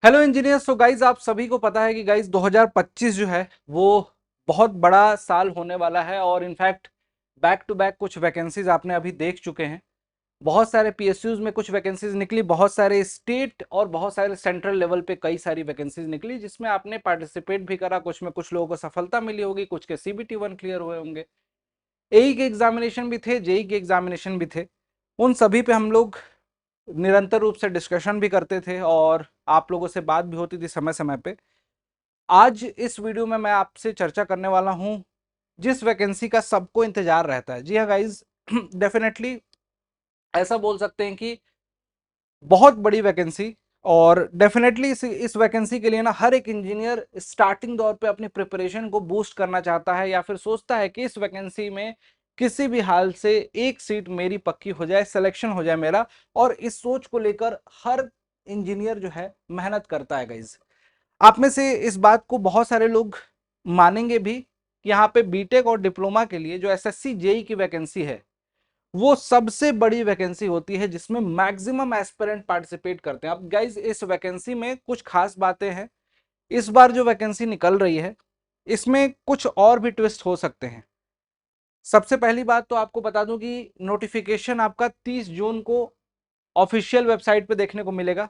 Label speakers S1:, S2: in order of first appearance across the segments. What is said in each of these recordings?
S1: Hello engineers. तो guys आप सभी को पता है कि गाइज 2025 जो है वो बहुत बड़ा साल होने वाला है और इनफैक्ट बैक टू बैक कुछ वैकेंसीज आपने अभी देख चुके हैं। बहुत सारे पीएसयूज में कुछ वैकेंसीज निकली, बहुत सारे स्टेट और बहुत सारे सेंट्रल लेवल पे कई सारी वैकेंसीज निकली जिसमें आपने पार्टिसिपेट भी करा। कुछ में कुछ लोगों को सफलता मिली होगी, कुछ के सीबीटी 1 क्लियर हुए होंगे। एई के एग्जामिनेशन भी थे, जेई के एग्जामिनेशन भी थे। उन सभी पे हम लोग निरंतर रूप से डिस्कशन भी करते थे और आप लोगों से बात भी होती थी समय समय पे। आज इस वीडियो में मैं आपसे चर्चा करने वाला हूं जिस वैकेंसी का सबको इंतजार रहता है। जी हाँ गाइज, डेफिनेटली ऐसा बोल सकते हैं कि बहुत बड़ी वैकेंसी। और डेफिनेटली इस वैकेंसी के लिए ना हर एक इंजीनियर स्टार्टिंग दौर पे अपनी प्रिपरेशन को बूस्ट करना चाहता है या फिर सोचता है कि इस वैकेंसी में किसी भी हाल से एक सीट मेरी पक्की हो जाए, सिलेक्शन हो जाए मेरा। और इस सोच को लेकर हर इंजीनियर जो है मेहनत करता है गाइज। आप में से इस बात को बहुत सारे लोग मानेंगे भी कि यहाँ पे बीटेक और डिप्लोमा के लिए जो एसएससी जेई की वैकेंसी है वो सबसे बड़ी वैकेंसी होती है जिसमें मैक्सिमम एस्पिरेंट पार्टिसिपेट करते हैं। अब गाइज इस वैकेंसी में कुछ खास बातें हैं। इस बार जो वैकेंसी निकल रही है इसमें कुछ और भी ट्विस्ट हो सकते हैं। सबसे पहली बात तो आपको बता दूं कि नोटिफिकेशन आपका 30 जून को ऑफिशियल वेबसाइट पे देखने को मिलेगा।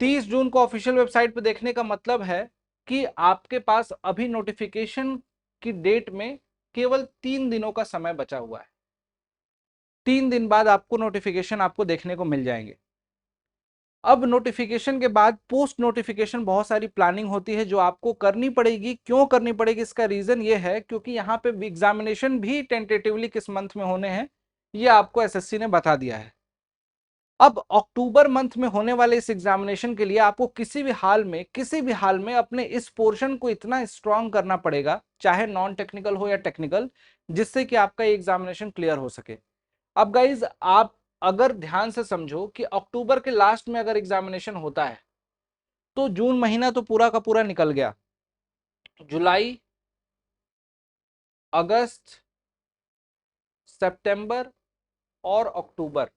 S1: 30 जून को ऑफिशियल वेबसाइट पे देखने का मतलब है कि आपके पास अभी नोटिफिकेशन की डेट में केवल 3 दिनों का समय बचा हुआ है। 3 दिन बाद आपको नोटिफिकेशन आपको देखने को मिल जाएंगे। अब नोटिफिकेशन के बाद पोस्ट नोटिफिकेशन बहुत सारी प्लानिंग होती है जो आपको करनी पड़ेगी। क्यों करनी पड़ेगी? इसका रीजन ये है क्योंकि यहाँ पे एग्जामिनेशन भी टेंटेटिवली किस मंथ में होने हैं ये आपको एसएससी ने बता दिया है। अब अक्टूबर मंथ में होने वाले इस एग्जामिनेशन के लिए आपको किसी भी हाल में अपने इस पोर्शन को इतना स्ट्रांग करना पड़ेगा, चाहे नॉन टेक्निकल हो या टेक्निकल, जिससे कि आपका ये एग्जामिनेशन क्लियर हो सके। अब गाइज आप अगर ध्यान से समझो कि अक्टूबर के लास्ट में अगर एग्जामिनेशन होता है तो जून महीना तो पूरा का पूरा निकल गया। जुलाई, अगस्त, सितंबर और अक्टूबर,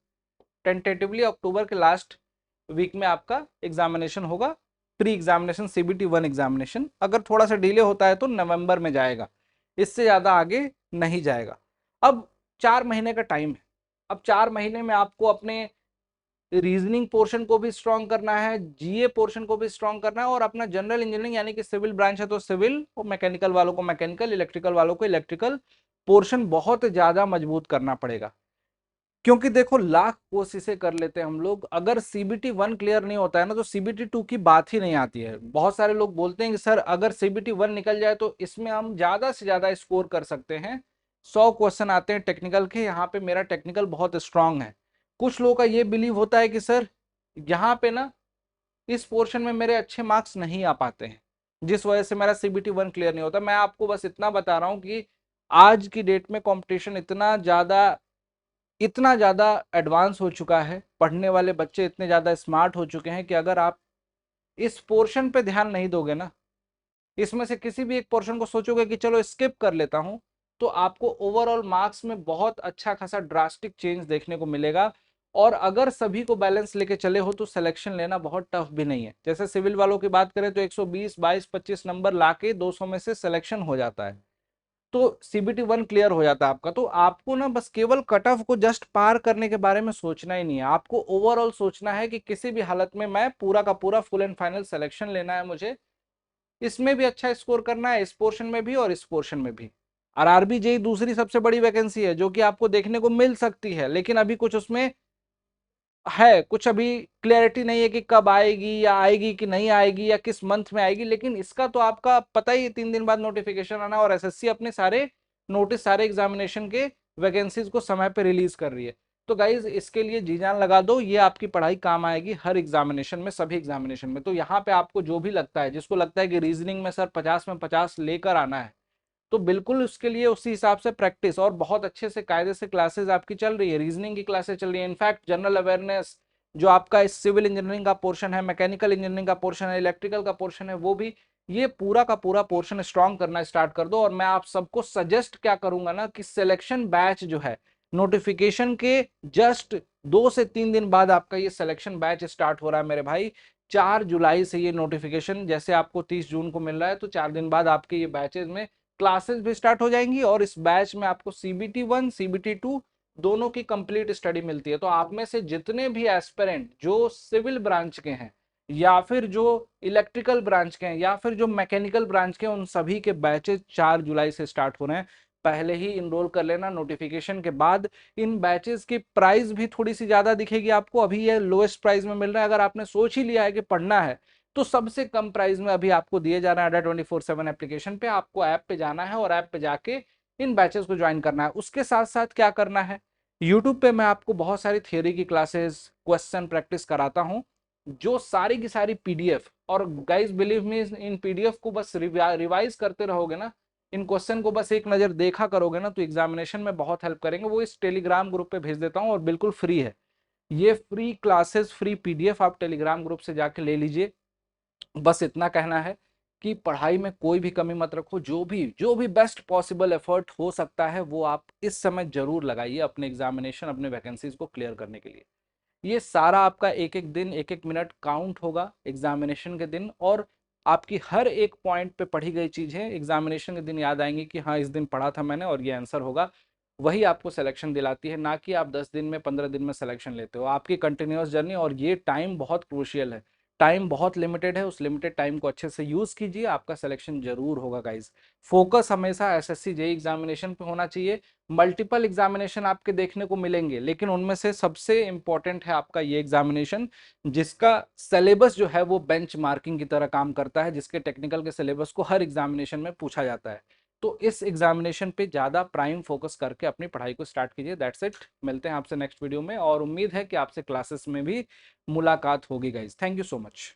S1: टेंटेटिवली अक्टूबर के लास्ट वीक में आपका एग्जामिनेशन होगा। प्री एग्जामिनेशन सीबीटी 1 एग्जामिनेशन अगर थोड़ा सा डिले होता है तो नवंबर में जाएगा, इससे ज़्यादा आगे नहीं जाएगा। अब 4 महीने का टाइम है। अब 4 महीने में आपको अपने रीजनिंग पोर्शन को भी स्ट्रॉन्ग करना है, जीए पोर्शन को भी स्ट्रॉन्ग करना है और अपना जनरल इंजीनियरिंग यानी कि सिविल ब्रांच है तो सिविल, और मैकेनिकल वालों को मैकेनिकल, इलेक्ट्रिकल वालों को इलेक्ट्रिकल पोर्शन बहुत ज़्यादा मजबूत करना पड़ेगा। क्योंकि देखो लाख कोशिशें कर लेते हैं हम लोग, अगर सीबीटी 1 क्लियर नहीं होता है ना तो सीबीटी 2 की बात ही नहीं आती है। बहुत सारे लोग बोलते हैं कि सर अगर सीबीटी 1 निकल जाए तो इसमें हम ज्यादा से ज्यादा स्कोर कर सकते हैं, 100 क्वेश्चन आते हैं टेक्निकल के, यहाँ पे मेरा टेक्निकल बहुत स्ट्रांग है। कुछ लोगों का ये बिलीव होता है कि सर यहाँ पे ना इस पोर्शन में मेरे अच्छे मार्क्स नहीं आ पाते हैं जिस वजह से मेरा सीबीटी 1 क्लियर नहीं होता। मैं आपको बस इतना बता रहा हूँ कि आज की डेट में कंपटीशन इतना ज़्यादा एडवांस हो चुका है, पढ़ने वाले बच्चे इतने ज़्यादा स्मार्ट हो चुके हैं कि अगर आप इस पोर्शन पे ध्यान नहीं दोगे ना, इसमें से किसी भी एक पोर्शन को सोचोगे कि चलो स्किप कर लेता हूं, तो आपको ओवरऑल मार्क्स में बहुत अच्छा खासा ड्रास्टिक चेंज देखने को मिलेगा। और अगर सभी को बैलेंस लेके चले हो तो सिलेक्शन लेना बहुत टफ भी नहीं है। जैसे सिविल वालों की बात करें तो 120, 22, 25 नंबर लाके 200 में से सिलेक्शन हो जाता है, तो सीबीटी 1 क्लियर हो जाता है आपका। तो आपको ना बस केवल कट ऑफ को जस्ट पार करने के बारे में सोचना ही नहीं है, आपको ओवरऑल सोचना है कि किसी भी हालत में मैं पूरा का पूरा फुल एंड फाइनल सिलेक्शन लेना है मुझे। इसमें भी अच्छा स्कोर करना है, इस पोर्शन में भी और इस पोर्शन में भी। आरआरबी जेई दूसरी सबसे बड़ी वैकेंसी है जो कि आपको देखने को मिल सकती है, लेकिन अभी कुछ उसमें है, कुछ अभी क्लैरिटी नहीं है कि कब आएगी या आएगी कि नहीं आएगी या किस मंथ में आएगी। लेकिन इसका तो आपका पता ही है, 3 दिन बाद नोटिफिकेशन आना, और एसएससी अपने सारे नोटिस, सारे एग्जामिनेशन के वैकेंसीज को समय पे रिलीज कर रही है। तो गाइज इसके लिए जी जान लगा दो, ये आपकी पढ़ाई काम आएगी हर एग्जामिनेशन में, सभी एग्जामिनेशन में। तो यहाँ पे आपको जो भी लगता है, जिसको लगता है कि रीजनिंग में सर 50 में 50 लेकर आना है, तो बिल्कुल उसके लिए उसी हिसाब से प्रैक्टिस और बहुत अच्छे से कायदे से क्लासेस आपकी चल रही है, रीजनिंग की क्लासेस चल रही है। इनफैक्ट जनरल अवेयरनेस जो आपका इस सिविल इंजीनियरिंग का पोर्शन है, मैकेनिकल इंजीनियरिंग का पोर्शन है, इलेक्ट्रिकल का पोर्शन है, वो भी, ये पूरा का पूरा पोर्शन स्ट्रॉन्ग करना स्टार्ट कर दो। और मैं आप सबको सजेस्ट क्या करूंगा ना कि सिलेक्शन बैच जो है, नोटिफिकेशन के जस्ट 2 से 3 दिन बाद आपका ये सिलेक्शन बैच स्टार्ट हो रहा है मेरे भाई। 4 जुलाई से ये नोटिफिकेशन, जैसे आपको 30 जून को मिल रहा है तो 4 दिन बाद आपके ये बैचेज में क्लासेस भी स्टार्ट हो जाएंगी और इस बैच में आपको CBT 1 CBT 2 दोनों की कंप्लीट स्टडी मिलती है। तो आप में से जितने भी एस्पिरेंट जो सिविल ब्रांच के हैं या फिर जो इलेक्ट्रिकल ब्रांच के हैं या फिर जो मैकेनिकल ब्रांच के हैं, उन सभी के बैचेज 4 जुलाई से स्टार्ट हो रहे हैं। पहले ही इनरोल कर लेना नोटिफिकेशन के बाद। इन बैचेस की प्राइस भी थोड़ी सी ज्यादा दिखेगी आपको, अभी ये लोएस्ट प्राइस में मिल रहा है। अगर आपने सोच ही लिया है कि पढ़ना है तो सबसे कम प्राइस में अभी आपको दिए जा रहा है अड्डा 24/7 एप्लीकेशन पे। आपको ऐप पे जाना है और ऐप पे जाके इन बैचेस को ज्वाइन करना है। उसके साथ साथ क्या करना है, यूट्यूब पे मैं आपको बहुत सारी थियोरी की क्लासेस, क्वेश्चन प्रैक्टिस कराता हूँ, जो सारी की सारी पीडीएफ, और गाइस बिलीव मी, इन पीडीएफ को बस रिवाइज करते रहोगे ना, इन क्वेश्चन को बस एक नजर देखा करोगे ना, तो एग्जामिनेशन में बहुत हेल्प करेंगे। वो इस टेलीग्राम ग्रुप पे भेज देता हूँ और बिल्कुल फ्री है। ये फ्री क्लासेस, फ्री पीडीएफ आप टेलीग्राम ग्रुप से जाके ले लीजिए। बस इतना कहना है कि पढ़ाई में कोई भी कमी मत रखो, जो भी बेस्ट पॉसिबल एफर्ट हो सकता है वो आप इस समय जरूर लगाइए अपने एग्जामिनेशन, अपने वैकेंसीज को क्लियर करने के लिए। ये सारा आपका एक एक दिन, एक एक मिनट काउंट होगा एग्जामिनेशन के दिन, और आपकी हर एक पॉइंट पे पढ़ी गई चीजें एग्जामिनेशन के दिन याद आएंगी कि हाँ इस दिन पढ़ा था मैंने और ये आंसर होगा। वही आपको सिलेक्शन दिलाती है, ना कि आप 10 दिन में, 15 दिन में सिलेक्शन लेते हो। आपकी कंटिन्यूअस जर्नी, और ये टाइम बहुत क्रूशियल है, टाइम बहुत लिमिटेड है। उस लिमिटेड टाइम को अच्छे से यूज कीजिए, आपका सिलेक्शन जरूर होगा गाइज। फोकस हमेशा एसएससी जेई एग्जामिनेशन पे होना चाहिए। मल्टीपल एग्जामिनेशन आपके देखने को मिलेंगे, लेकिन उनमें से सबसे इंपॉर्टेंट है आपका ये एग्जामिनेशन, जिसका सिलेबस जो है वो बेंच मार्किंग की तरह काम करता है, जिसके टेक्निकल के सिलेबस को हर एग्जामिनेशन में पूछा जाता है। तो इस एग्जामिनेशन पे ज्यादा प्राइम फोकस करके अपनी पढ़ाई को स्टार्ट कीजिए। That's it. मिलते हैं आपसे नेक्स्ट वीडियो में, और उम्मीद है कि आपसे क्लासेस में भी मुलाकात होगी guys. Thank you so much.